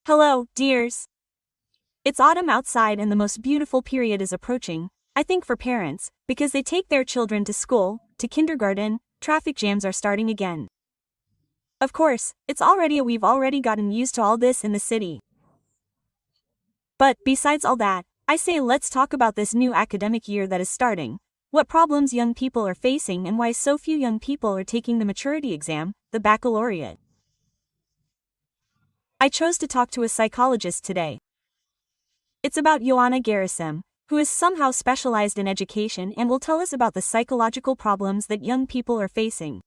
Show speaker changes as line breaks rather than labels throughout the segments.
Hello, dears. It's autumn outside and the most beautiful period is approaching, I think for parents, because they take their children to school, to kindergarten, traffic jams are starting again. Of course, we've already gotten used to all this in the city. But, besides all that, I say let's talk about this new academic year that is starting, what problems young people are facing and why so few young people are taking the maturity exam, the baccalaureate. I chose to talk to a psychologist today. It's about Joanna Gerasim, who is somehow specialized in education and will tell us about the psychological problems that young people are facing.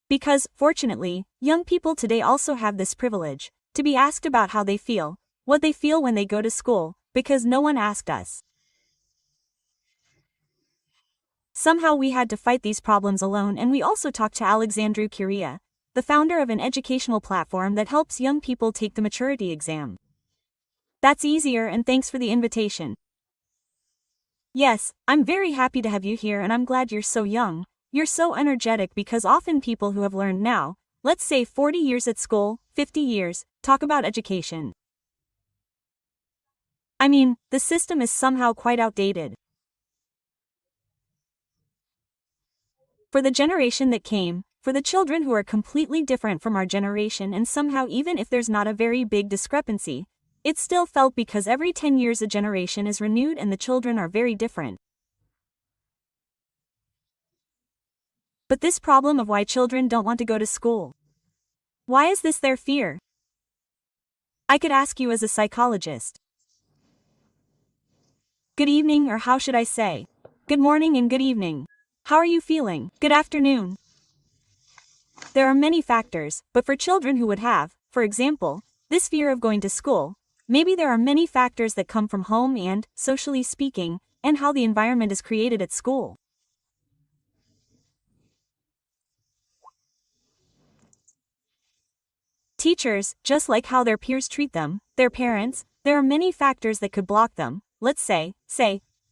Because, fortunately, young people today also have this privilege, to be asked about how they feel, what they feel when they go to school, because no one asked us. Somehow we had to fight these problems alone, and we also talked to Alexandru Chiria, the founder of an educational platform that helps young people take the maturity exam. That's easier, and thanks for the invitation. Yes, I'm very happy to have you here and I'm glad you're so young, you're so energetic, because often people who have learned now, let's say 40 years at school, 50 years, talk about education. I mean, the system is somehow quite outdated. For the generation that came, for the children who are completely different from our generation, and somehow even if there's not a very big discrepancy, it's still felt because every 10 years a generation is renewed and the children are very different. But this problem of why children don't want to go to school. Why is this their fear? I could ask you as a psychologist. Good evening, or how should I say? Good morning and good evening. How are you feeling? Good afternoon. There are many factors, but for children who would have, for example, this fear of going to school, maybe there are many factors that come from home and, socially speaking, and how the environment is created at school. Teachers, just like how their peers treat them, their parents, there are many factors that could block them. Let's say,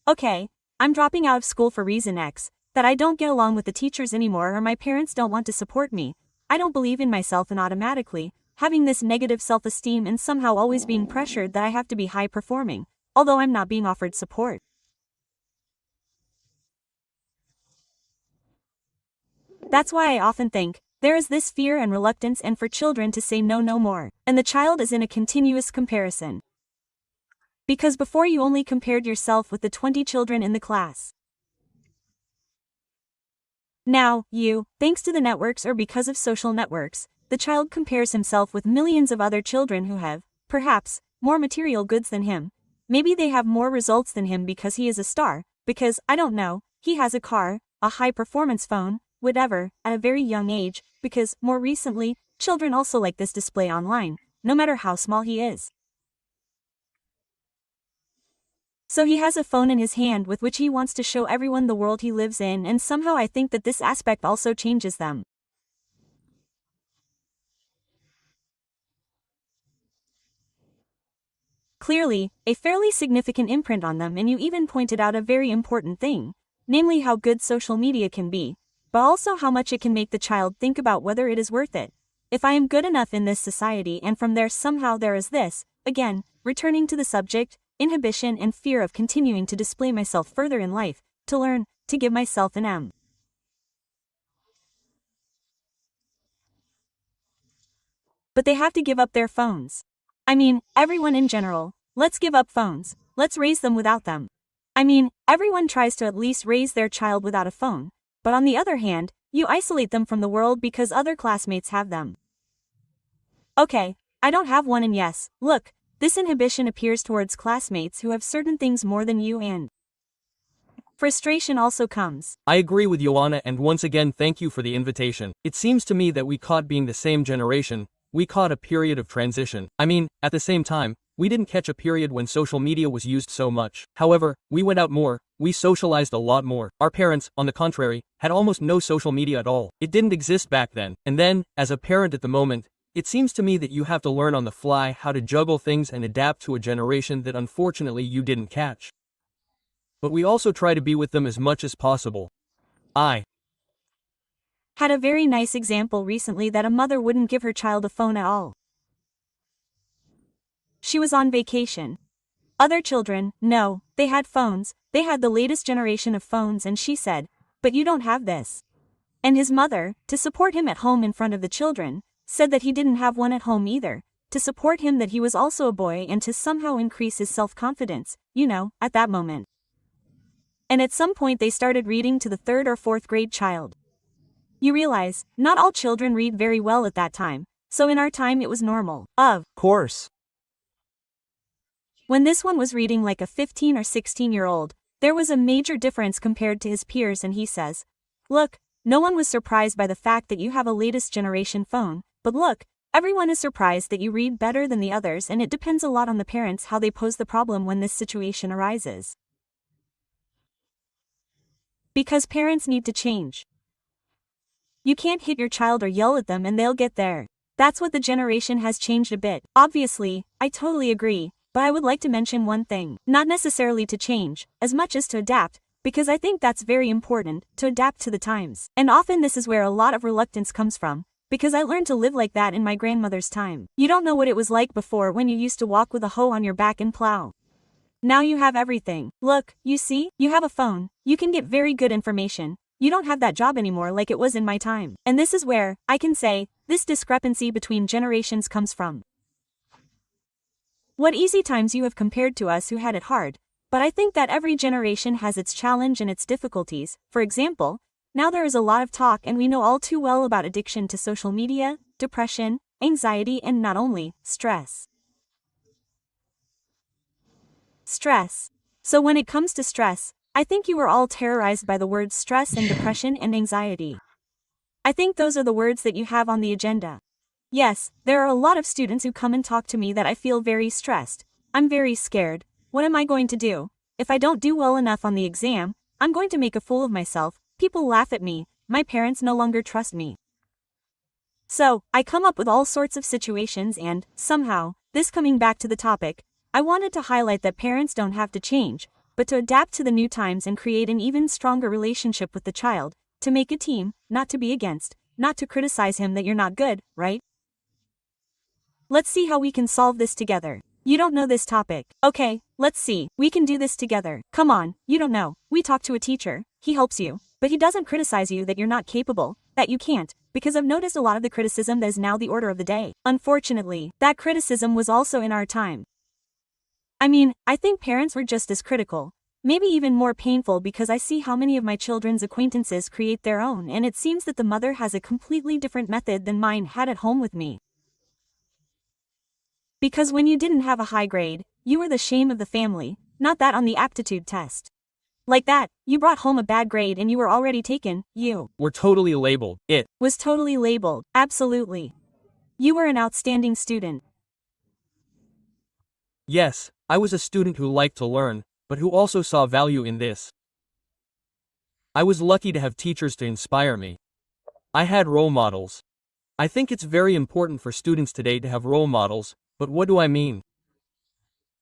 okay, I'm dropping out of school for reason X, that I don't get along with the teachers anymore, or my parents don't want to support me, I don't believe in myself, and automatically, having this negative self-esteem and somehow always being pressured that I have to be high-performing, although I'm not being offered support. That's why I often think, there is this fear and reluctance, and for children to say no more, and the child is in a continuous comparison. Because before you only compared yourself with the 20 children in the class. Now, thanks to the networks or because of social networks, the child compares himself with millions of other children who have, perhaps, more material goods than him. Maybe they have more results than him because he is a star, because, I don't know, he has a car, a high-performance phone, whatever, at a very young age, because, more recently, children also like this display online, no matter how small he is. So he has a phone in his hand with which he wants to show everyone the world he lives in, and somehow I think that this aspect also changes them. Clearly, a fairly significant imprint on them, and you even pointed out a very important thing, namely how good social media can be, but also how much it can make the child think about whether it is worth it. If I am good enough in this society, and from there somehow there is this, again, returning to the subject, inhibition and fear of continuing to display myself further in life, to learn, to give myself an M. But they have to give up their phones. I mean, everyone in general, let's give up phones, let's raise them without them. I mean, everyone tries to at least raise their child without a phone, but on the other hand, you isolate them from the world because other classmates have them. Okay, I don't have one, and yes, look, this inhibition appears towards classmates who have certain things more than you, and frustration also comes.
I agree with Joanna, and once again thank you for the invitation. It seems to me that we caught being the same generation, we caught a period of transition. I mean, at the same time, we didn't catch a period when social media was used so much. However, we went out more, we socialized a lot more. Our parents, on the contrary, had almost no social media at all. It didn't exist back then. And then, as a parent at the moment, it seems to me that you have to learn on the fly how to juggle things and adapt to a generation that unfortunately you didn't catch. But we also try to be with them as much as possible. I
had a very nice example recently that a mother wouldn't give her child a phone at all. She was on vacation. Other children, no, they had phones, they had the latest generation of phones, and she said, "But you don't have this." And his mother, to support him at home in front of the children, said that he didn't have one at home either, to support him that he was also a boy and to somehow increase his self-confidence, at that moment. And at some point they started reading to the 3rd or 4th grade child. You realize, not all children read very well at that time, so in our time it was normal. Of
course.
When this one was reading like a 15 or 16-year-old, there was a major difference compared to his peers, and he says, "Look, no one was surprised by the fact that you have a latest generation phone, but look, everyone is surprised that you read better than the others, and it depends a lot on the parents how they pose the problem when this situation arises." Because parents need to change. You can't hit your child or yell at them and they'll get there. That's what the generation has changed a bit. Obviously, I totally agree, but I would like to mention one thing. Not necessarily to change, as much as to adapt, because I think that's very important, to adapt to the times. And often this is where a lot of reluctance comes from, because I learned to live like that in my grandmother's time. You don't know what it was like before when you used to walk with a hoe on your back and plow. Now you have everything. Look, you see, you have a phone, you can get very good information. You don't have that job anymore like it was in my time. And this is where, I can say, this discrepancy between generations comes from. What easy times you have compared to us who had it hard, but I think that every generation has its challenge and its difficulties. For example, now there is a lot of talk and we know all too well about addiction to social media, depression, anxiety, and not only, stress. Stress. So when it comes to stress, I think you were all terrorized by the words stress and depression and anxiety. I think those are the words that you have on the agenda. Yes, there are a lot of students who come and talk to me that I feel very stressed. I'm very scared. What am I going to do? If I don't do well enough on the exam, I'm going to make a fool of myself. People laugh at me. My parents no longer trust me. So, I come up with all sorts of situations and, somehow, this coming back to the topic, I wanted to highlight that parents don't have to change, but to adapt to the new times and create an even stronger relationship with the child, to make a team, not to be against, not to criticize him that you're not good, right? Let's see how we can solve this together. You don't know this topic. Okay, let's see, we can do this together. Come on, you don't know. We talk to a teacher, he helps you, but he doesn't criticize you that you're not capable, that you can't, because I've noticed a lot of the criticism that is now the order of the day. Unfortunately, that criticism was also in our time. I mean, I think parents were just as critical, maybe even more painful, because I see how many of my children's acquaintances create their own, and it seems that the mother has a completely different method than mine had at home with me. Because when you didn't have a high grade, you were the shame of the family, not that on the aptitude test. Like that, you brought home a bad grade and you were already taken, you
were totally labeled. It
was totally labeled, absolutely. You were an outstanding student.
Yes, I was a student who liked to learn, but who also saw value in this. I was lucky to have teachers to inspire me. I had role models. I think it's very important for students today to have role models, but what do I mean?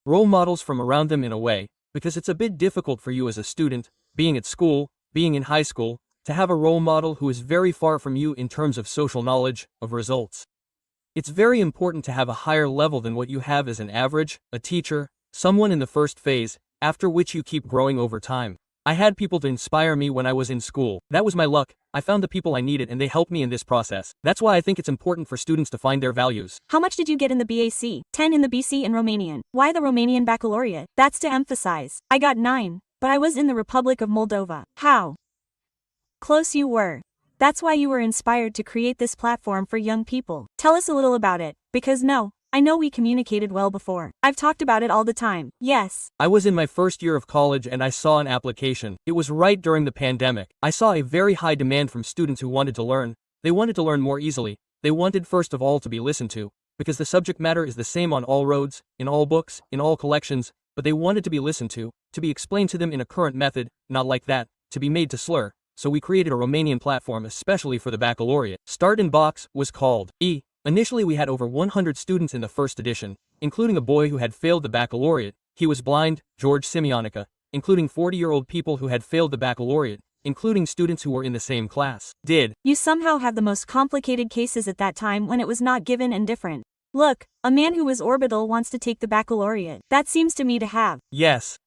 Role models from around them in a way, because it's a bit difficult for you as a student, being at school, being in high school, to have a role model who is very far from you in terms of social knowledge, of results. It's very important to have a higher level than what you have as an average, a teacher, someone in the first phase, after which you keep growing over time. I had people to inspire me when I was in school. That was my luck. I found the people I needed and they helped me in this process. That's why I think it's important for students to find their values.
How much did you get in the BAC? 10 in the BC in Romanian. Why the Romanian baccalaureate? That's to emphasize. I got 9, but I was in the Republic of Moldova. How close you were. That's why you were inspired to create this platform for young people. Tell us a little about it, because I know we communicated well before. I've talked about it all the time. Yes.
I was in my first year of college and I saw an application. It was right during the pandemic. I saw a very high demand from students who wanted to learn. They wanted to learn more easily. they wanted first of all to be listened to, because the subject matter is the same on all roads, in all books, in all collections, but they wanted to be listened to be explained to them in a current method, not like that, to be made to slur, so we created a Romanian platform especially for the baccalaureate. Start in Box was called E. Initially we had over 100 students in the first edition, including a boy who had failed the baccalaureate. He was blind, George Simeonica, including 40-year-old people who had failed the baccalaureate, including students who were in the same class.
You somehow have the most complicated cases at that time when it was not given and different. Look, a man who is orbital wants to take the baccalaureate. That seems to me to have.
Yes,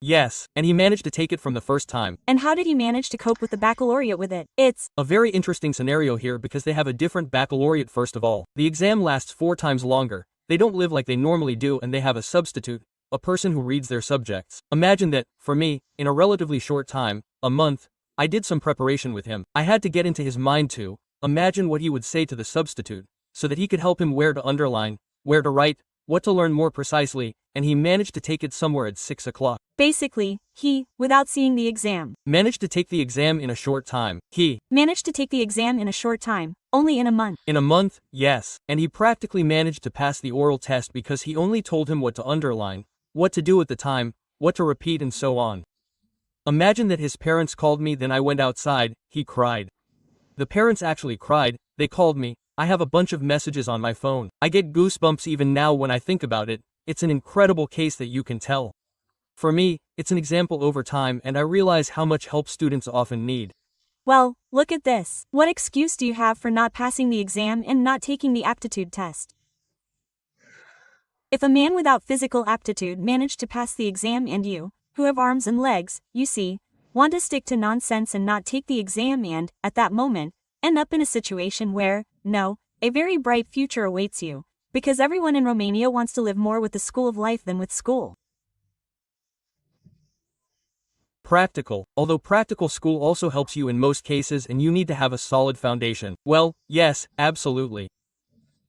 and he managed to take it from the first time.
And how did he manage to cope with the baccalaureate with it? It's
a very interesting scenario here because they have a different baccalaureate first of all. The exam lasts 4 times longer, they don't live like they normally do, and they have a substitute, a person who reads their subjects. Imagine that, for me, in a relatively short time, a month, I did some preparation with him. I had to get into his mind to imagine what he would say to the substitute, so that he could help him where to underline, where to write, what to learn more precisely, and he managed to take it somewhere at 6 o'clock.
Basically, he, without seeing the exam,
managed to take the exam in a short time. He
managed to take the exam in a short time, only in a month.
In a month, yes, and he practically managed to pass the oral test because he only told him what to underline, what to do at the time, what to repeat, and so on. Imagine that his parents called me, then I went outside, he cried. The parents actually cried, they called me. I have a bunch of messages on my phone. I get goosebumps even now when I think about it. It's an incredible case that you can tell. For me, it's an example over time, and I realize how much help students often need.
Well, look at this. What excuse do you have for not passing the exam and not taking the aptitude test? If a man without physical aptitude managed to pass the exam and you, who have arms and legs, you see, want to stick to nonsense and not take the exam and, at that moment, end up in a situation where, no, a very bright future awaits you, because everyone in Romania wants to live more with the school of life than with school.
Practical. Although practical school also helps you in most cases and you need to have a solid foundation. Well, yes, absolutely.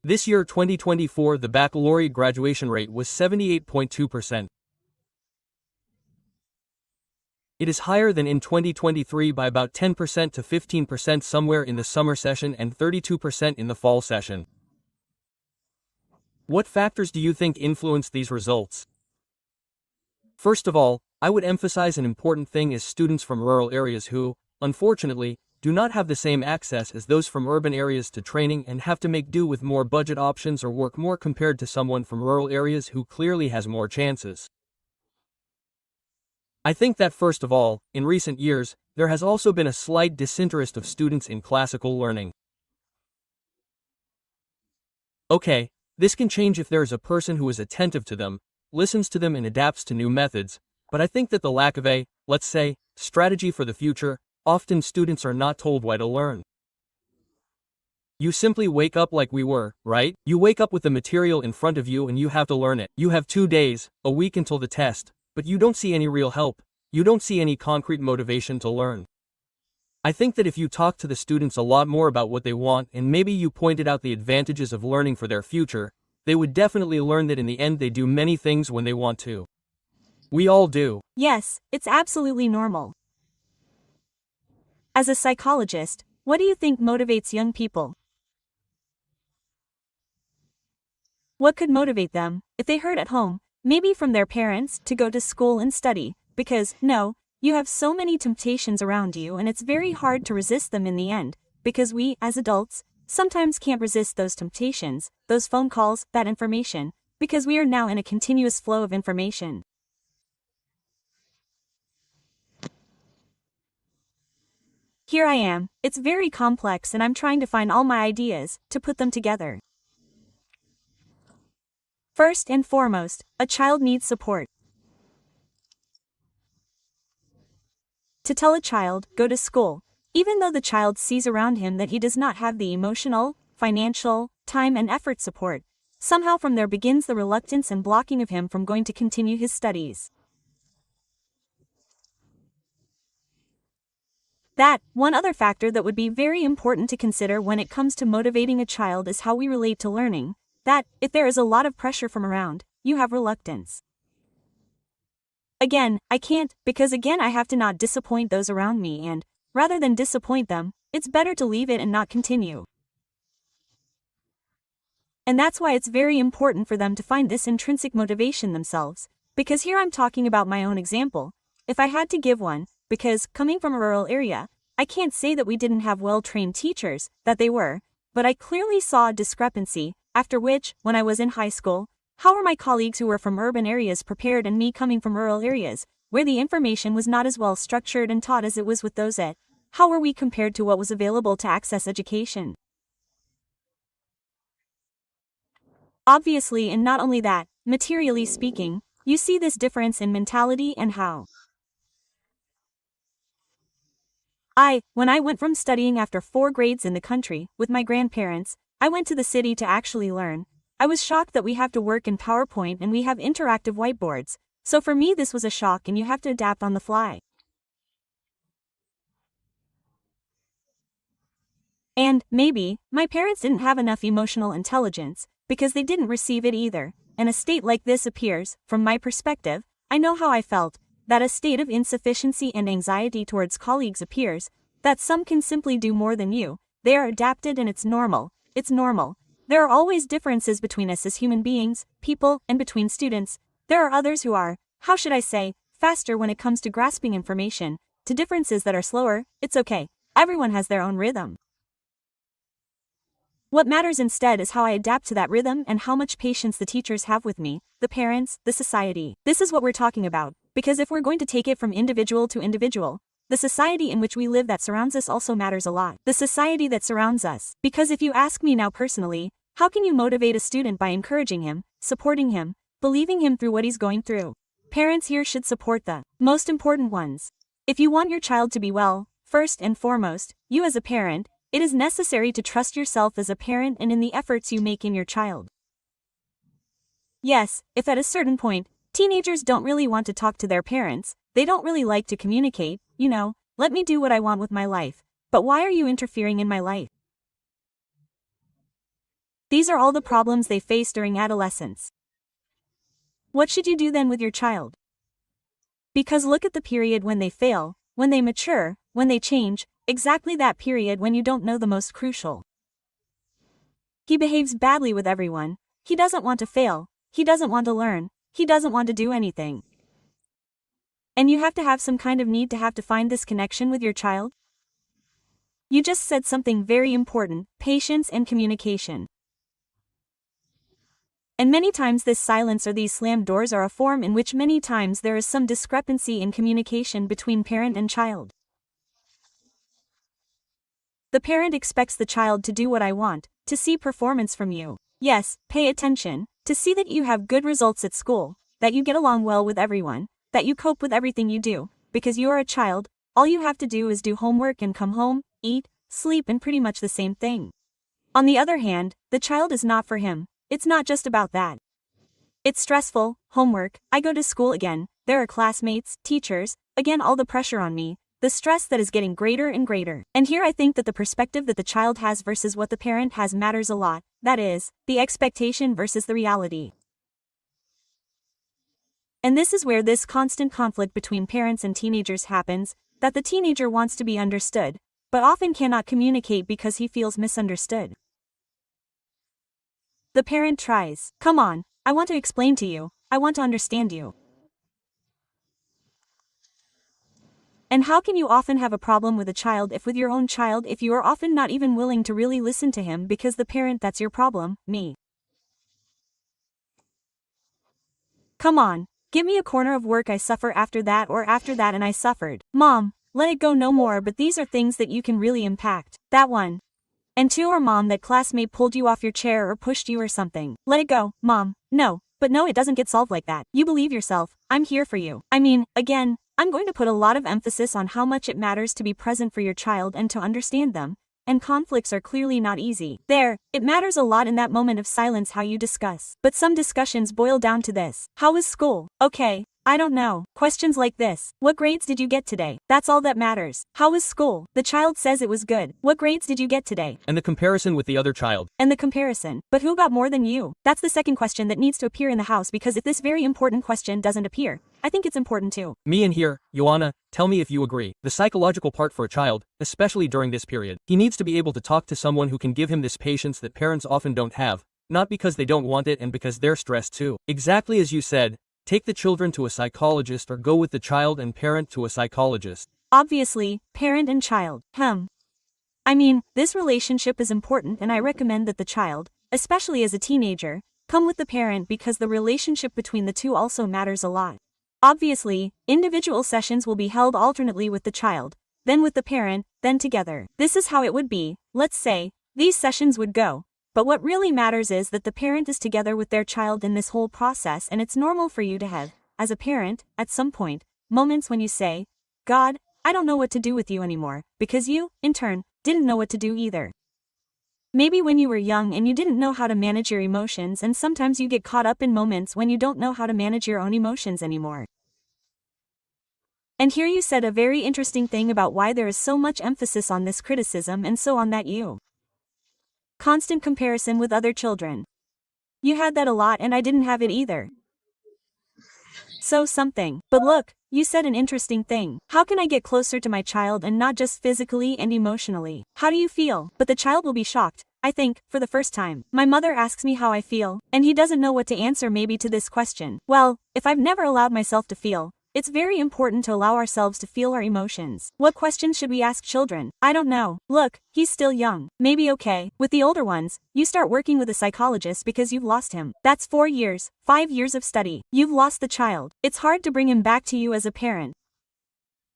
This year 2024 the baccalaureate graduation rate was 78.2%. It is higher than in 2023 by about 10% to 15% somewhere in the summer session and 32% in the fall session. What factors do you think influenced these results? First of all, I would emphasize an important thing is students from rural areas who, unfortunately, do not have the same access as those from urban areas to training and have to make do with more budget options or work more compared to someone from rural areas who clearly has more chances. I think that first of all, in recent years, there has also been a slight disinterest of students in classical learning. Okay, this can change if there is a person who is attentive to them, listens to them and adapts to new methods, but I think that the lack of a, let's say, strategy for the future, often students are not told why to learn. You simply wake up like we were, right? You wake up with the material in front of you and you have to learn it. You have 2 days, a week until the test, but you don't see any real help. You don't see any concrete motivation to learn. I think that if you talk to the students a lot more about what they want and maybe you pointed out the advantages of learning for their future, they would definitely learn that in the end they do many things when they want to. We all do.
Yes, it's absolutely normal. As a psychologist, what do you think motivates young people? What could motivate them, if they heard at home, maybe from their parents, to go to school and study? Because, no, you have so many temptations around you and it's very hard to resist them in the end, because we, as adults, sometimes can't resist those temptations, those phone calls, that information, because we are now in a continuous flow of information. Here I am, it's very complex and I'm trying to find all my ideas, to put them together. First and foremost, a child needs support. To tell a child, go to school, even though the child sees around him that he does not have the emotional, financial, time and effort support, somehow from there begins the reluctance and blocking of him from going to continue his studies. One other factor that would be very important to consider when it comes to motivating a child is how we relate to learning, that, if there is a lot of pressure from around, you have reluctance. Again, I can't, because again I have to not disappoint those around me and, rather than disappoint them, it's better to leave it and not continue. And that's why it's very important for them to find this intrinsic motivation themselves. Because here I'm talking about my own example. If I had to give one, because, coming from a rural area, I can't say that we didn't have well-trained teachers, that they were, but I clearly saw a discrepancy, after which, when I was in high school, how were my colleagues who were from urban areas prepared and me coming from rural areas, where the information was not as well structured and taught as it was with those at, how were we compared to what was available to access education? Obviously, and not only that, materially speaking, you see this difference in mentality and how. When I went from studying after 4 grades in the country, with my grandparents, I went to the city to actually learn. I was shocked that we have to work in PowerPoint and we have interactive whiteboards, so for me this was a shock and you have to adapt on the fly. And, maybe, my parents didn't have enough emotional intelligence, because they didn't receive it either, and a state like this appears, from my perspective, I know how I felt, that a state of insufficiency and anxiety towards colleagues appears, that some can simply do more than you, they are adapted and it's normal. There are always differences between us as human beings, people, and between students. There are others who are, how should I say, faster when it comes to grasping information, to differences that are slower. It's okay. Everyone has their own rhythm. What matters instead is how I adapt to that rhythm and how much patience the teachers have with me, the parents, the society. This is what we're talking about, because if we're going to take it from individual to individual, the society in which we live that surrounds us also matters a lot. The society that surrounds us. Because if you ask me now personally, how can you motivate a student by encouraging him, supporting him, believing him through what he's going through? Parents here should support the most important ones. If you want your child to be well, first and foremost, you as a parent, it is necessary to trust yourself as a parent and in the efforts you make in your child. Yes, if at a certain point, teenagers don't really want to talk to their parents, they don't really like to communicate, let me do what I want with my life. But why are you interfering in my life? These are all the problems they face during adolescence. What should you do then with your child? Because look at the period when they fail, when they mature, when they change, exactly that period when you don't know the most crucial. He behaves badly with everyone, he doesn't want to fail, he doesn't want to learn, he doesn't want to do anything. And you have to have some kind of need to have to find this connection with your child? You just said something very important, patience and communication. And many times this silence or these slammed doors are a form in which many times there is some discrepancy in communication between parent and child. The parent expects the child to do what I want, to see performance from you. Yes, pay attention, to see that you have good results at school, that you get along well with everyone, that you cope with everything you do, because you are a child, all you have to do is do homework and come home, eat, sleep and pretty much the same thing. On the other hand, the child is not for him, it's not just about that. It's stressful, homework, I go to school again, there are classmates, teachers, again all the pressure on me, the stress that is getting greater and greater. And here I think that the perspective that the child has versus what the parent has matters a lot, that is, the expectation versus the reality. And this is where this constant conflict between parents and teenagers happens, that the teenager wants to be understood, but often cannot communicate because he feels misunderstood. The parent tries, come on, I want to explain to you, I want to understand you. And how can you often have a problem with a child if with your own child if you are often not even willing to really listen to him because the parent that's your problem, me. Come on, give me a corner of work I suffer after that or after that and I suffered. Mom, let it go no more but these are things that you can really impact. That one. And 2 or mom that classmate pulled you off your chair or pushed you or something. Let it go, mom. No, but no it doesn't get solved like that. You believe yourself, I'm here for you. I mean, again, I'm going to put a lot of emphasis on how much it matters to be present for your child and to understand them, and conflicts are clearly not easy. It matters a lot in that moment of silence how you discuss. But some discussions boil down to this. How was school? Okay, I don't know. Questions like this. What grades did you get today? That's all that matters. How was school? The child says it was good. What grades did you get today?
And the comparison with the other child.
And the comparison. But who got more than you? That's the second question that needs to appear in the house because if this very important question doesn't appear, I think it's important too.
Me in here, Joanna, tell me if you agree. The psychological part for a child, especially during this period, he needs to be able to talk to someone who can give him this patience that parents often don't have. not because they don't want it and because they're stressed too. Exactly as you said, take the children to a psychologist or go with the child and parent to a psychologist.
Obviously, parent and child. I mean, this relationship is important and I recommend that the child, especially as a teenager, come with the parent because the relationship between the two also matters a lot. Obviously, individual sessions will be held alternately with the child, then with the parent, then together. This is how it would be, let's say, these sessions would go. But what really matters is that the parent is together with their child in this whole process, and it's normal for you to have, as a parent, at some point, moments when you say, God, I don't know what to do with you anymore, because you, in turn, didn't know what to do either. Maybe when you were young and you didn't know how to manage your emotions, and sometimes you get caught up in moments when you don't know how to manage your own emotions anymore. And here you said a very interesting thing about why there is so much emphasis on this criticism and so on that you. Constant comparison with other children. You had that a lot and I didn't have it either. So something. But look, you said an interesting thing. How can I get closer to my child and not just physically and emotionally? How do you feel? But the child will be shocked, I think, for the first time. My mother asks me how I feel, and he doesn't know what to answer maybe to this question. Well, if I've never allowed myself to feel, it's very important to allow ourselves to feel our emotions. What questions should we ask children? I don't know. Look, he's still young. Maybe okay. With the older ones, you start working with a psychologist because you've lost him. That's 4 years, 5 years of study. You've lost the child. It's hard to bring him back to you as a parent.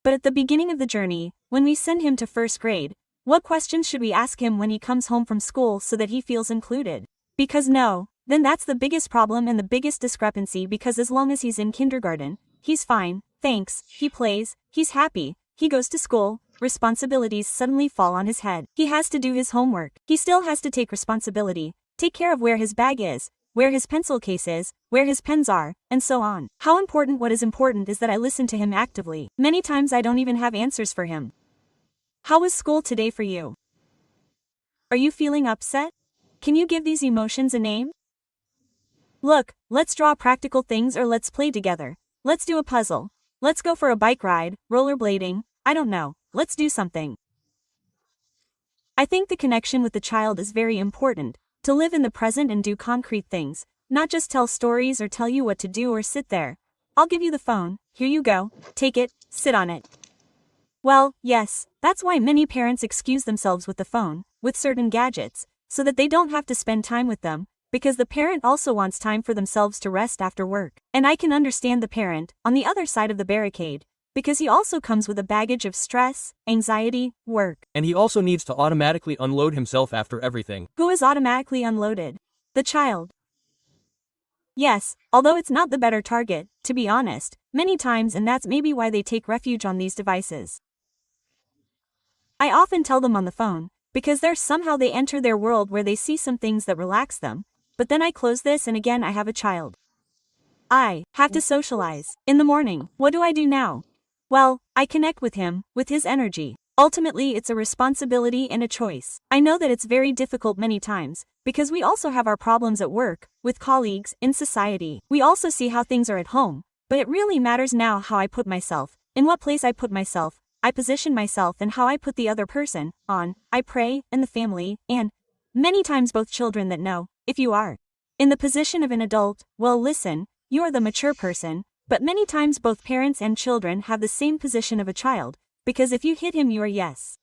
But at the beginning of the journey, when we send him to first grade, what questions should we ask him when he comes home from school so that he feels included? Because no, then that's the biggest problem and the biggest discrepancy, because as long as he's in kindergarten, he's fine, thanks, he plays, he's happy, he goes to school, responsibilities suddenly fall on his head. He has to do his homework. He still has to take responsibility, take care of where his bag is, where his pencil case is, where his pens are, and so on. How important? What is important is that I listen to him actively. Many times I don't even have answers for him. How was school today for you? Are you feeling upset? Can you give these emotions a name? Look, let's draw practical things, or let's play together. Let's do a puzzle. Let's go for a bike ride, rollerblading, I don't know, let's do something. I think the connection with the child is very important, to live in the present and do concrete things, not just tell stories or tell you what to do or sit there. I'll give you the phone, here you go, take it, sit on it. Well, yes, that's why many parents excuse themselves with the phone, with certain gadgets, so that they don't have to spend time with them, because the parent also wants time for themselves to rest after work. And I can understand the parent, on the other side of the barricade, because he also comes with a baggage of stress, anxiety, work.
And he also needs to automatically unload himself after everything.
Who is automatically unloaded? The child. Yes, although it's not the better target, to be honest, many times, and that's maybe why they take refuge on these devices. I often tell them on the phone, because somehow they enter their world where they see some things that relax them. But then I close this and again I have a child. I have to socialize. In the morning, what do I do now? Well, I connect with him, with his energy. Ultimately, it's a responsibility and a choice. I know that it's very difficult many times, because we also have our problems at work, with colleagues, in society. We also see how things are at home, but it really matters now how I put myself, in what place I put myself, I position myself, and how I put the other person on. I pray, and the family, and many times both children that know. If you are in the position of an adult, well, listen, you are the mature person, but many times both parents and children have the same position of a child, because if you hit him, you are yes.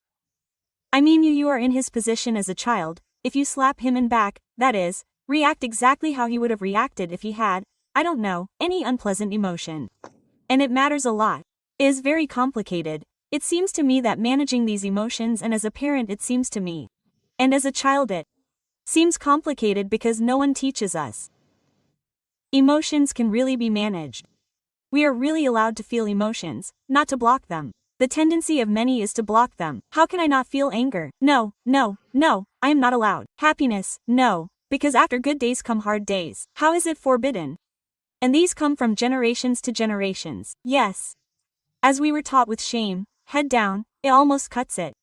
I mean you are in his position as a child. If you slap him in back, that is, react exactly how he would have reacted if he had, I don't know, any unpleasant emotion. And it matters a lot. It is very complicated. It seems to me that managing these emotions, and as a parent it seems to me, and as a child it seems complicated because no one teaches us. Emotions can really be managed. We are really allowed to feel emotions, not to block them. The tendency of many is to block them. How can I not feel anger? No, no, no, I am not allowed. Happiness? No, because after good days come hard days. How is it forbidden? And these come from generations to generations. Yes. As we were taught with shame, head down, it almost cuts it.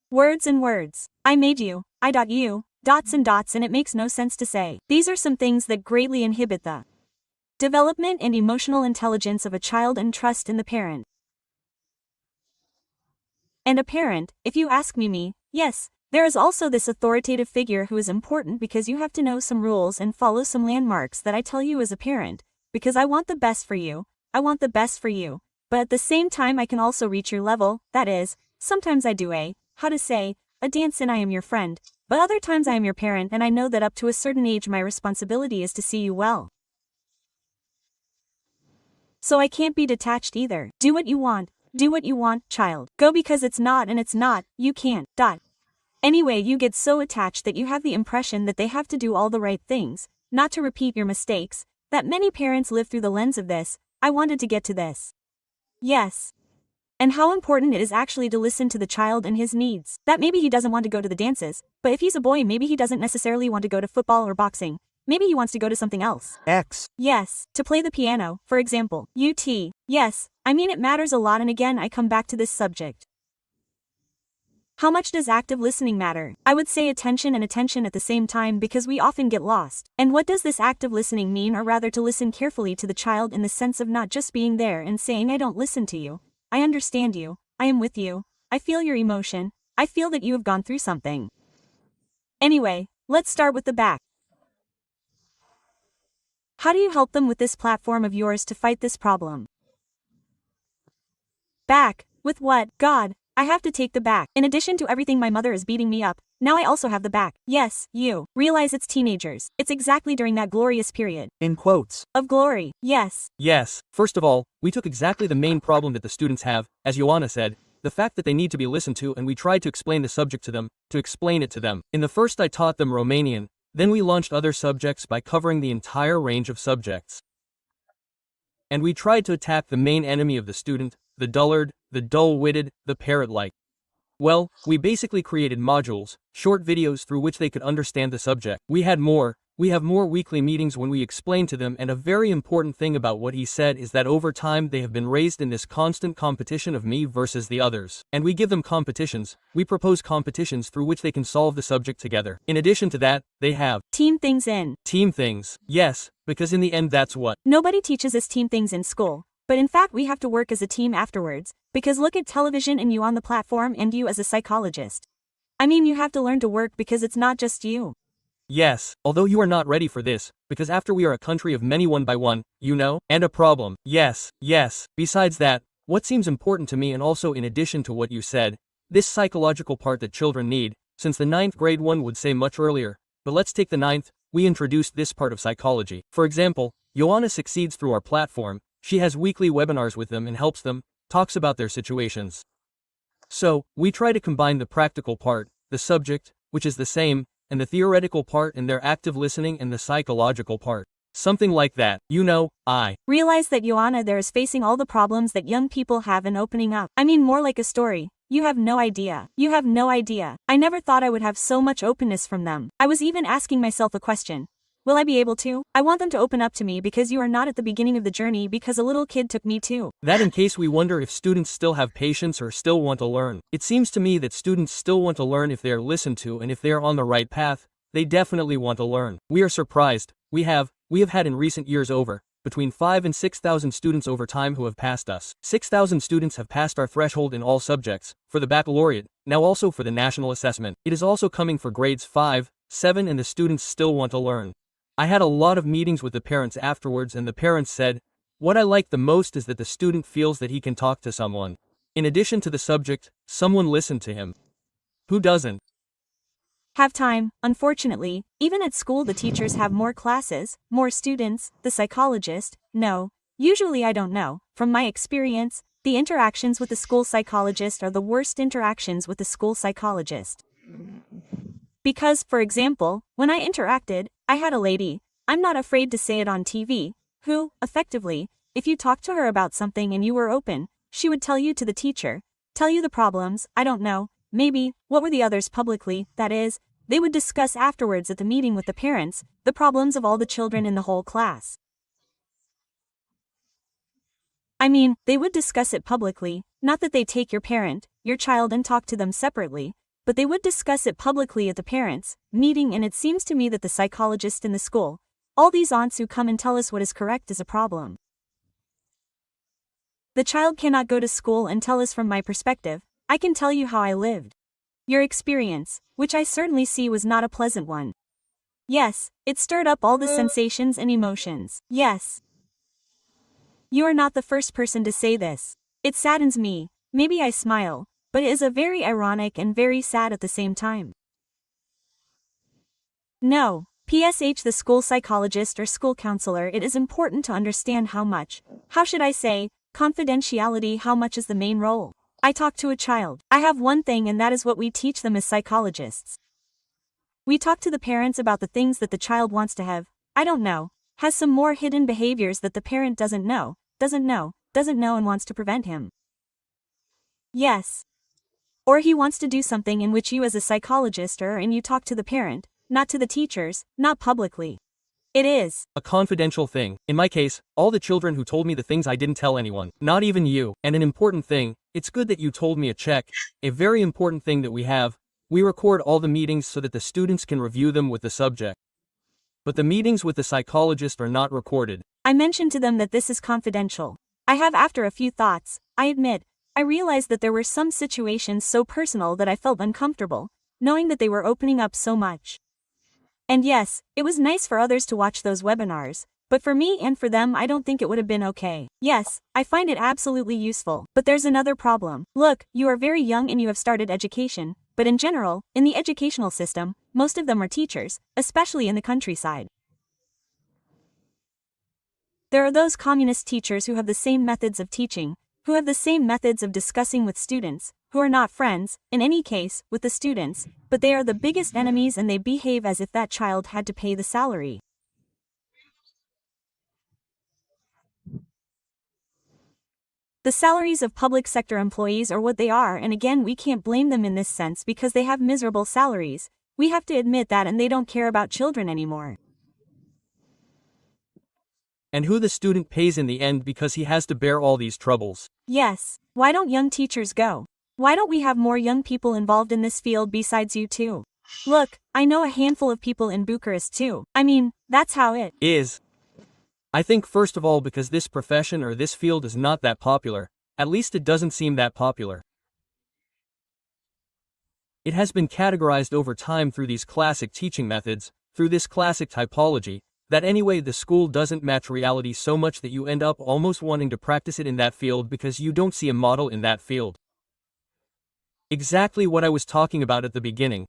Words and words. I made you, you, dots, and it makes no sense to say. These are some things that greatly inhibit the development and emotional intelligence of a child and trust in the parent. And a parent, if you ask me, yes, There is also this authoritative figure who is important because you have to know some rules and follow some landmarks that I tell you as a parent, because I want the best for you, I want the best for you, but at the same time I can also reach your level, that is, sometimes I do a dance and I am your friend, but other times I am your parent and I know that up to a certain age my responsibility is to see you well. So I can't be detached either. Do what you want, child. Go because it's not and it's not, you can't, Anyway, you get so attached that you have the impression that they have to do all the right things, not to repeat your mistakes, that many parents live through the lens of this. I wanted to get to this. Yes. And how important it is actually to listen to the child and his needs. That maybe he doesn't want to go to the dances, but if he's a boy maybe he doesn't necessarily want to go to football or boxing. Maybe he wants to go to something else.
X.
Yes, to play the piano, for example. Yes, I mean it matters a lot, and again I come back to this subject. How much does active listening matter? I would say attention and attention at the same time because we often get lost. And what does this active listening mean, or rather to listen carefully to the child in the sense of not just being there and saying I don't listen to you, I understand you, I am with you, I feel your emotion, I feel that you have gone through something. Anyway, let's start with the back. How do you help them with this platform of yours to fight this problem? Back. With what? God. I have to take the back. In addition to everything my mother is beating me up, now I also have the back. Yes, you. Realize it's teenagers. It's exactly during that glorious period.
In quotes.
Of glory. Yes.
Yes. First of all, we took exactly the main problem that the students have, as Joanna said, the fact that they need to be listened to, and we tried to explain the subject to them, to explain it to them. In the first I taught them Romanian, then we launched other subjects by covering the entire range of subjects. And we tried to attack the main enemy of the student, the dullard, the dull-witted, the parrot-like. Well, we basically created modules, short videos through which they could understand the subject. We have more weekly meetings when we explain to them, and a very important thing about what he said is that over time they have been raised in this constant competition of me versus the others. And we give them competitions, we propose competitions through which they can solve the subject together. In addition to that, they have
team things in.
Team things, yes, because in the end that's what.
Nobody teaches us team things in school. But in fact we have to work as a team afterwards, because look at television and you on the platform and you as a psychologist. I mean you have to learn to work because it's not just you.
Yes, although you are not ready for this, because after we are a country of many one by one, you know, and a problem. Yes. Besides that, what seems important to me, and also in addition to what you said, this psychological part that children need, since the 9th grade one would say much earlier, but let's take the 9th, we introduced this part of psychology. For example, Joanna succeeds through our platform. She has weekly webinars with them and helps them, talks about their situations. So, we try to combine the practical part, the subject, which is the same, and the theoretical part and their active listening and the psychological part. Something like that. You know, I
realize that Joanna there is facing all the problems that young people have in opening up. I mean more like a story. You have no idea. I never thought I would have so much openness from them. I was even asking myself a question. Will I be able to? I want them to open up to me because you are not at the beginning of the journey, because a little kid took me too.
That in case we wonder if students still have patience or still want to learn. It seems to me that students still want to learn if they are listened to, and if they are on the right path, they definitely want to learn. We are surprised. We have had in recent years between 5,000 and 6,000 students over time who have passed us. 6,000 students have passed our threshold in all subjects, for the baccalaureate, now also for the national assessment. It is also coming for grades 5, 7, and the students still want to learn. I had a lot of meetings with the parents afterwards, and the parents said, what I like the most is that the student feels that he can talk to someone. In addition to the subject, someone listened to him. Who doesn't
have time? Unfortunately, even at school the teachers have more classes, more students, the psychologist, no. Usually I don't know. From my experience, the interactions with the school psychologist are the worst interactions with the school psychologist. Because, for example, when I interacted, I had a lady, I'm not afraid to say it on TV, who, effectively, if you talked to her about something and you were open, she would tell you to the teacher, tell you the problems, I don't know, maybe, what were the others publicly, that is, they would discuss afterwards at the meeting with the parents, the problems of all the children in the whole class. I mean, they would discuss it publicly, not that they take your parent, your child and talk to them separately, but they would discuss it publicly at the parents' meeting, and it seems to me that the psychologist in the school, all these aunts who come and tell us what is correct is a problem. The child cannot go to school and tell us from my perspective, I can tell you how I lived. Your experience, which I certainly see was not a pleasant one. Yes, it stirred up all the sensations and emotions. Yes. You are not the first person to say this. It saddens me, maybe I smile, but it is a very ironic and very sad at the same time. No. PSH the school psychologist or school counselor, it is important to understand how should I say, confidentiality, how much is the main role. I talk to a child. I have one thing, and that is what we teach them as psychologists. We talk to the parents about the things that the child wants to have, I don't know, has some more hidden behaviors that the parent doesn't know and wants to prevent him. Yes. Or he wants to do something in which you as a psychologist and you talk to the parent, not to the teachers, not publicly. It is
a confidential thing. In my case, all the children who told me the things I didn't tell anyone, not even you. And an important thing, it's good that you told me a very important thing that we record all the meetings so that the students can review them with the subject. But the meetings with the psychologist are not recorded.
I mentioned to them that this is confidential. I have, after a few thoughts, I admit, I realized that there were some situations so personal that I felt uncomfortable, knowing that they were opening up so much. And yes, it was nice for others to watch those webinars, but for me and for them I don't think it would have been okay. Yes, I find it absolutely useful, but there's another problem. Look, you are very young and you have started education, but in general, in the educational system, most of them are teachers, especially in the countryside. There are those communist teachers who have the same methods of teaching, who have the same methods of discussing with students, who are not friends, in any case, with the students, but they are the biggest enemies and they behave as if that child had to pay the salary. The salaries of public sector employees are what they are, and again we can't blame them in this sense because they have miserable salaries. We have to admit that, and they don't care about children anymore.
And who the student pays in the end because he has to bear all these troubles.
Yes. Why don't young teachers go? Why don't we have more young people involved in this field besides you two? Look, I know a handful of people in Bucharest too. I mean, that's how it
is. I think first of all because this profession or this field is not that popular, at least it doesn't seem that popular. It has been categorized over time through these classic teaching methods, through this classic typology, that anyway the school doesn't match reality so much that you end up almost wanting to practice it in that field because you don't see a model in that field. Exactly what I was talking about at the beginning.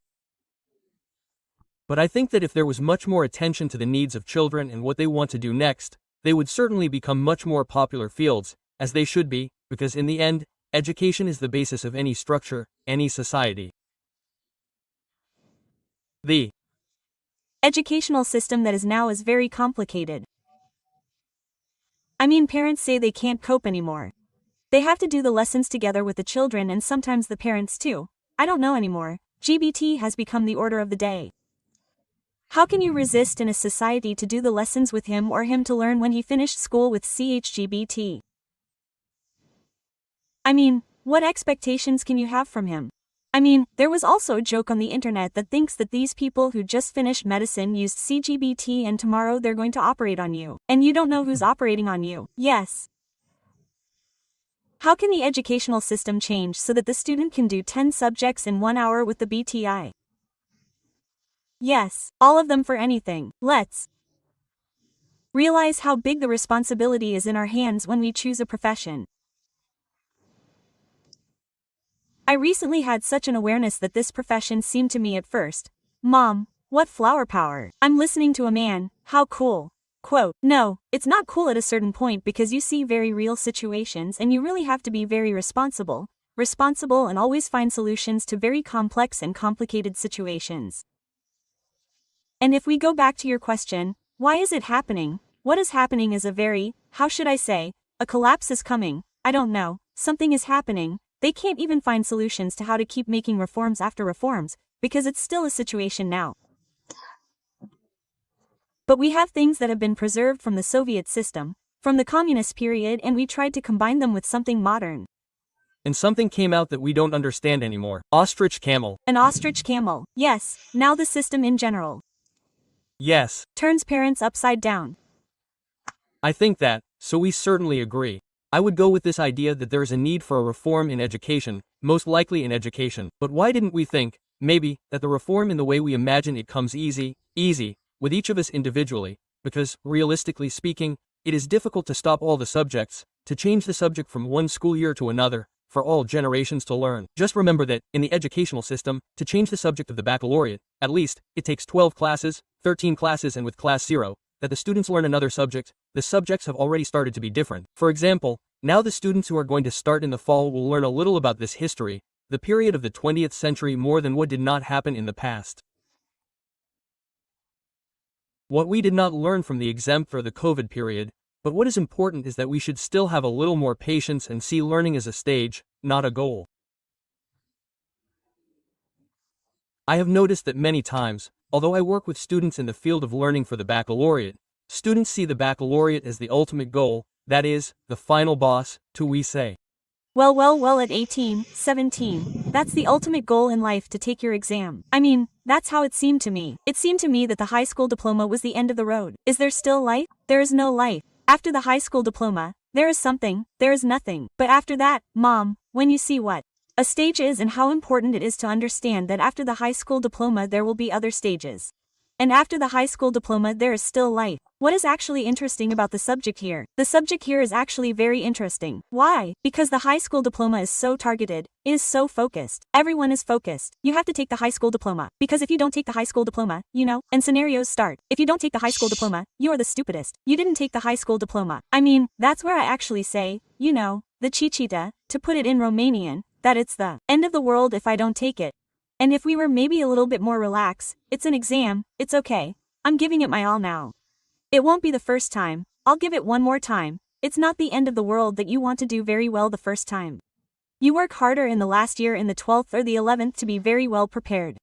But I think that if there was much more attention to the needs of children and what they want to do next, they would certainly become much more popular fields, as they should be, because in the end, education is the basis of any structure, any society. The
educational system that is now is very complicated. I mean, parents say they can't cope anymore. They have to do the lessons together with the children and sometimes the parents too. I don't know anymore. GBT has become the order of the day. How can you resist in a society to do the lessons with him or him to learn when he finished school with CHGBT? I mean, what expectations can you have from him? I mean, there was also a joke on the internet that thinks that these people who just finished medicine used CGBT and tomorrow they're going to operate on you, and you don't know who's operating on you. Yes. How can the educational system change so that the student can do 10 subjects in 1 hour with the BTI? Yes, all of them for anything. Let's realize how big the responsibility is in our hands when we choose a profession. I recently had such an awareness that this profession seemed to me at first, Mom, what flower power? I'm listening to a man, how cool. Quote, no, it's not cool at a certain point because you see very real situations and you really have to be very responsible and always find solutions to very complex and complicated situations. And if we go back to your question, why is it happening? What is happening is a very, how should I say, a collapse is coming, I don't know, something is happening. They can't even find solutions to how to keep making reforms after reforms, because it's still a situation now. But we have things that have been preserved from the Soviet system, from the communist period, and we tried to combine them with something modern.
And something came out that we don't understand anymore. Ostrich camel.
An ostrich camel. Yes, now the system in general.
Yes.
Turns parents upside down.
I think that, so we certainly agree. I would go with this idea that there is a need for a reform in education, most likely in education. But why didn't we think, maybe, that the reform in the way we imagine it comes easy, with each of us individually, because, realistically speaking, it is difficult to stop all the subjects, to change the subject from one school year to another, for all generations to learn. Just remember that, in the educational system, to change the subject of the baccalaureate, at least, it takes 12 classes, 13 classes, and with class 0, that the students learn another subject, the subjects have already started to be different. For example, now the students who are going to start in the fall will learn a little about this history, the period of the 20th century, more than what did not happen in the past. What we did not learn from the exempt or the COVID period, but what is important is that we should still have a little more patience and see learning as a stage, not a goal. I have noticed that many times, although I work with students in the field of learning for the baccalaureate, students see the baccalaureate as the ultimate goal, that is, the final boss, to we say.
Well, at 18, 17, that's the ultimate goal in life, to take your exam. I mean, that's how it seemed to me. It seemed to me that the high school diploma was the end of the road. Is there still life? There is no life. After the high school diploma, there is something, there is nothing. But after that, Mom, when you see what a stage is and how important it is to understand that after the high school diploma there will be other stages. And after the high school diploma there is still life. What is actually interesting about the subject here? The subject here is actually very interesting. Why? Because the high school diploma is so targeted, it is so focused. Everyone is focused. You have to take the high school diploma, because if you don't take the high school diploma, and scenarios start. If you don't take the high school diploma, you are the stupidest. You didn't take the high school diploma. I mean, that's where I actually say, the reușită, to put it in Romanian, that it's the end of the world if I don't take it. And if we were maybe a little bit more relaxed, it's an exam, it's okay. I'm giving it my all now. It won't be the first time, I'll give it one more time. It's not the end of the world that you want to do very well the first time. You work harder in the last year in the 12th or the 11th to be very well prepared.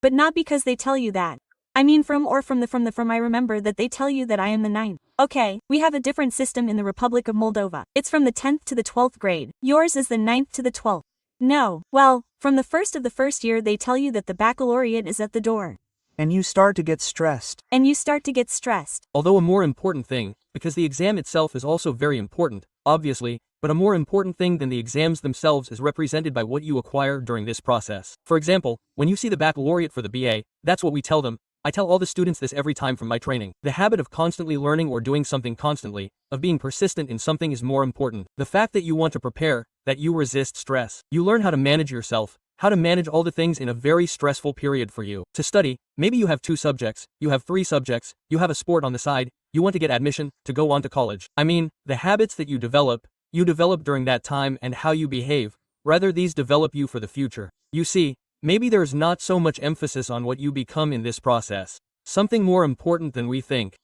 But not because they tell you that. I mean from I remember that they tell you that I am the 9th. Okay, we have a different system in the Republic of Moldova. It's from the 10th to the 12th grade. Yours is the 9th to the 12th. No, well, from the first of the first year they tell you that the baccalaureate is at the door.
And you start to get stressed.
Although a more important thing, because the exam itself is also very important, obviously, but a more important thing than the exams themselves is represented by what you acquire during this process. For example, when you see the baccalaureate for the BA, that's what we tell them. I tell all the students this every time from my training. The habit of constantly learning or doing something constantly, of being persistent in something is more important. The fact that you want to prepare, that you resist stress. You learn how to manage yourself, how to manage all the things in a very stressful period for you. To study, maybe you have 2 subjects, you have 3 subjects, you have a sport on the side, you want to get admission, to go on to college. I mean, the habits that you develop during that time and how you behave, rather these develop you for the future. You see, maybe there's not so much emphasis on what you become in this process. Something more important than we think.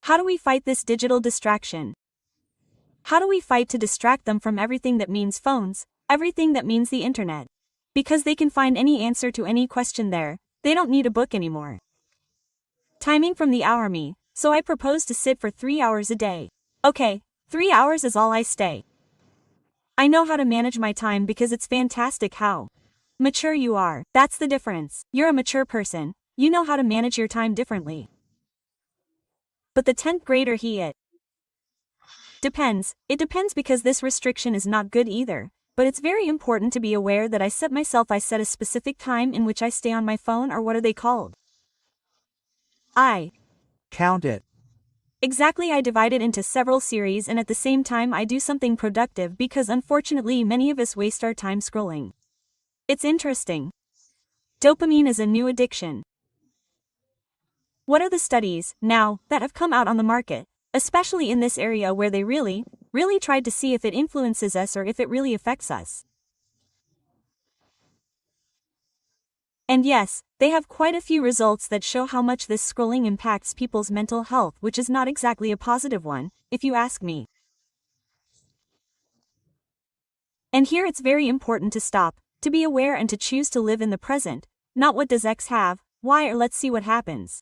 How do we fight this digital distraction? How do we fight to distract them from everything that means phones, everything that means the internet? Because they can find any answer to any question there, they don't need a book anymore. Timing from the hour me, so I propose to sit for 3 hours a day. Okay, 3 hours is all I stay. I know how to manage my time because it's fantastic how mature you are. That's the difference. You're a mature person, you know how to manage your time differently. But the 10th grader it depends because this restriction is not good either. But it's very important to be aware that I set a specific time in which I stay on my phone, or what are they called? I
count it.
Exactly, I divide it into several series and at the same time I do something productive because unfortunately many of us waste our time scrolling. It's interesting. Dopamine is a new addiction. What are the studies, now, that have come out on the market, especially in this area where they really tried to see if it influences us or if it really affects us? And yes, they have quite a few results that show how much this scrolling impacts people's mental health, which is not exactly a positive one, if you ask me. And here it's very important to stop, to be aware and to choose to live in the present, not what does X have, Y, or let's see what happens.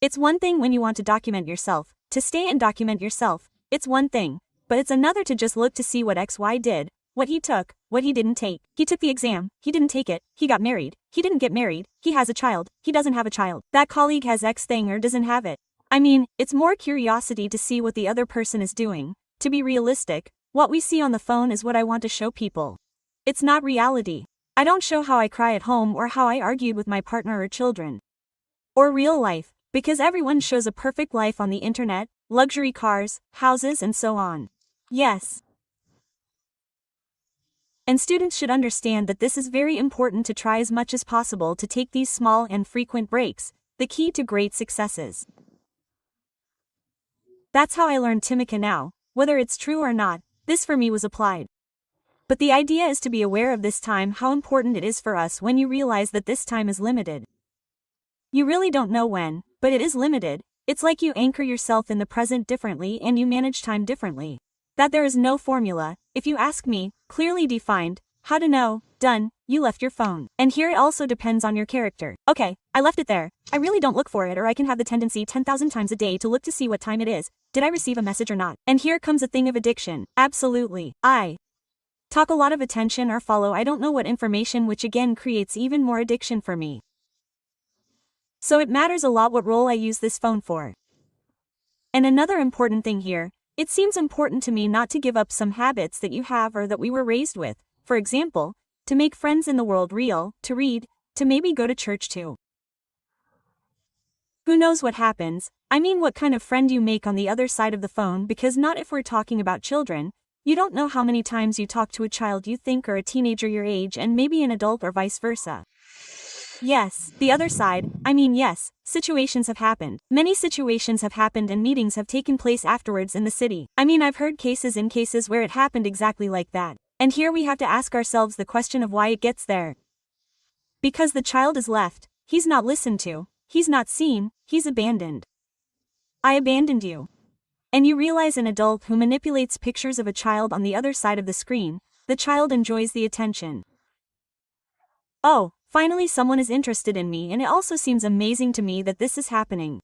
It's one thing when you want to document yourself, to stay and document yourself, it's one thing, but it's another to just look to see what XY did, what he took, what he didn't take. He took the exam, he didn't take it, he got married, he didn't get married, he has a child, he doesn't have a child, that colleague has X thing or doesn't have it. I mean, it's more curiosity to see what the other person is doing, to be realistic, what we see on the phone is what I want to show people. It's not reality. I don't show how I cry at home or how I argued with my partner or children. Or real life, because everyone shows a perfect life on the internet, luxury cars, houses, and so on. Yes. And students should understand that this is very important to try as much as possible to take these small and frequent breaks, the key to great successes. That's how I learned Timika now, whether it's true or not, this for me was applied. But the idea is to be aware of this time, how important it is for us when you realize that this time is limited. You really don't know when, but it is limited. It's like you anchor yourself in the present differently and you manage time differently. That there is no formula, if you ask me, clearly defined, how to know, done, you left your phone. And here it also depends on your character. Okay, I left it there. I really don't look for it, or I can have the tendency 10,000 times a day to look to see what time it is. Did I receive a message or not? And here comes a thing of addiction. Absolutely. I talk a lot of attention or follow I don't know what information, which again creates even more addiction for me. So it matters a lot what role I use this phone for. And another important thing here, it seems important to me not to give up some habits that you have or that we were raised with. For example, to make friends in the world real, to read, to maybe go to church too. Who knows what happens? I mean, what kind of friend you make on the other side of the phone, because not if we're talking about children, you don't know how many times you talk to a child you think or a teenager your age and maybe an adult or vice versa. Yes, the other side, I mean yes, situations have happened. Many situations have happened and meetings have taken place afterwards in the city. I mean, I've heard cases where it happened exactly like that. And here we have to ask ourselves the question of why it gets there. Because the child is left, he's not listened to, he's not seen, he's abandoned. I abandoned you. And you realize an adult who manipulates pictures of a child on the other side of the screen, the child enjoys the attention. Oh, finally someone is interested in me, and it also seems amazing to me that this is happening.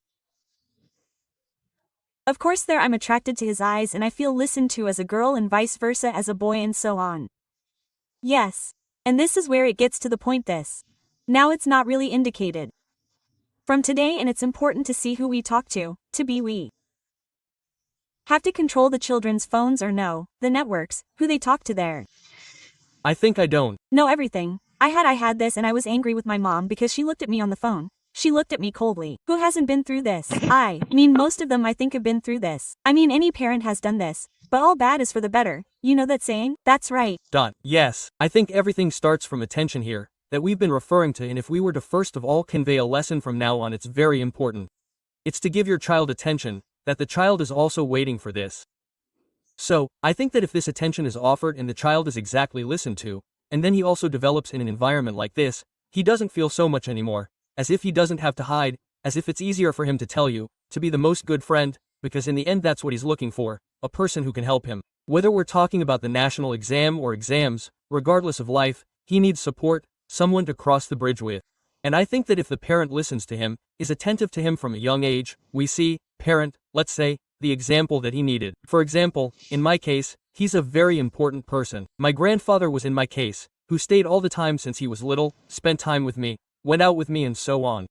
Of course there I'm attracted to his eyes and I feel listened to as a girl and vice versa as a boy and so on. Yes. And this is where it gets to the point this. Now it's not really indicated from today, and it's important to see who we talk to be we. Have to control the children's phones or no, the networks, who they talk to there.
I think I don't.
No, everything. I had this and I was angry with my mom because she looked at me on the phone. She looked at me coldly. Who hasn't been through this? I mean, most of them I think have been through this. I mean, any parent has done this. But all bad is for the better. You know that saying? That's right.
Yes, I think everything starts from attention here, that we've been referring to, and if we were to first of all convey a lesson from now on, it's very important. It's to give your child attention, that the child is also waiting for this. So, I think that if this attention is offered and the child is exactly listened to, and then he also develops in an environment like this, he doesn't feel so much anymore, as if he doesn't have to hide, as if it's easier for him to tell you, to be the most good friend, because in the end that's what he's looking for, a person who can help him. Whether we're talking about the national exam or exams, regardless of life, he needs support, someone to cross the bridge with. And I think that if the parent listens to him, is attentive to him from a young age, we see, parent, let's say, the example that he needed. For example, in my case, he's a very important person. My grandfather was in my case, who stayed all the time since he was little, spent time with me, went out with me and so on.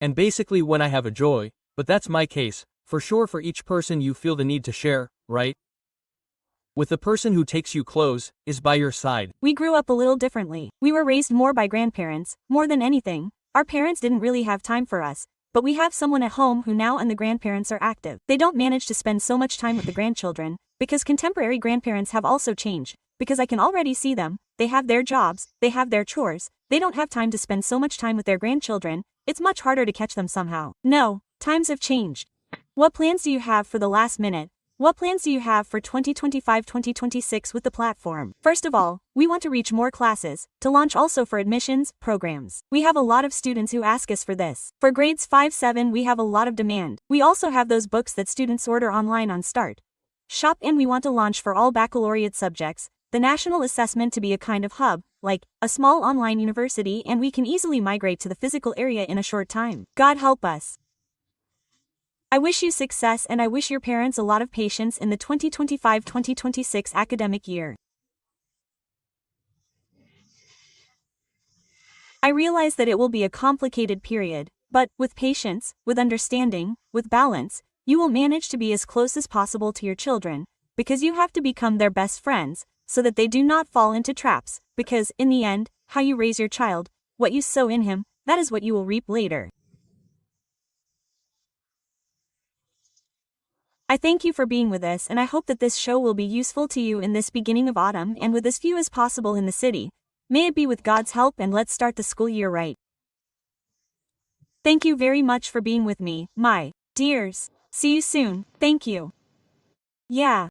And basically when I have a joy, but that's my case, for sure for each person you feel the need to share, right? With the person who takes you close, is by your side.
We grew up a little differently. We were raised more by grandparents, more than anything. Our parents didn't really have time for us, but we have someone at home who now and the grandparents are active. They don't manage to spend so much time with the grandchildren, because contemporary grandparents have also changed, because I can already see them, they have their jobs, they have their chores, they don't have time to spend so much time with their grandchildren, it's much harder to catch them somehow. No, times have changed. What plans do you have for the last minute? What plans do you have for 2025-2026 with the platform? First of all, we want to reach more classes, to launch also for admissions, programs. We have a lot of students who ask us for this. For grades 5-7 we have a lot of demand. We also have those books that students order online on Start Shop, and we want to launch for all baccalaureate subjects, the national assessment to be a kind of hub, like a small online university, and we can easily migrate to the physical area in a short time. God help us. I wish you success, and I wish your parents a lot of patience in the 2025-2026 academic year. I realize that it will be a complicated period, but with patience, with understanding, with balance, you will manage to be as close as possible to your children, because you have to become their best friends, so that they do not fall into traps, because, in the end, how you raise your child, what you sow in him, that is what you will reap later. I thank you for being with us, and I hope that this show will be useful to you in this beginning of autumn and with as few as possible in the city. May it be with God's help, and let's start the school year right. Thank you very much for being with me, my dears. See you soon. Thank you. Yeah.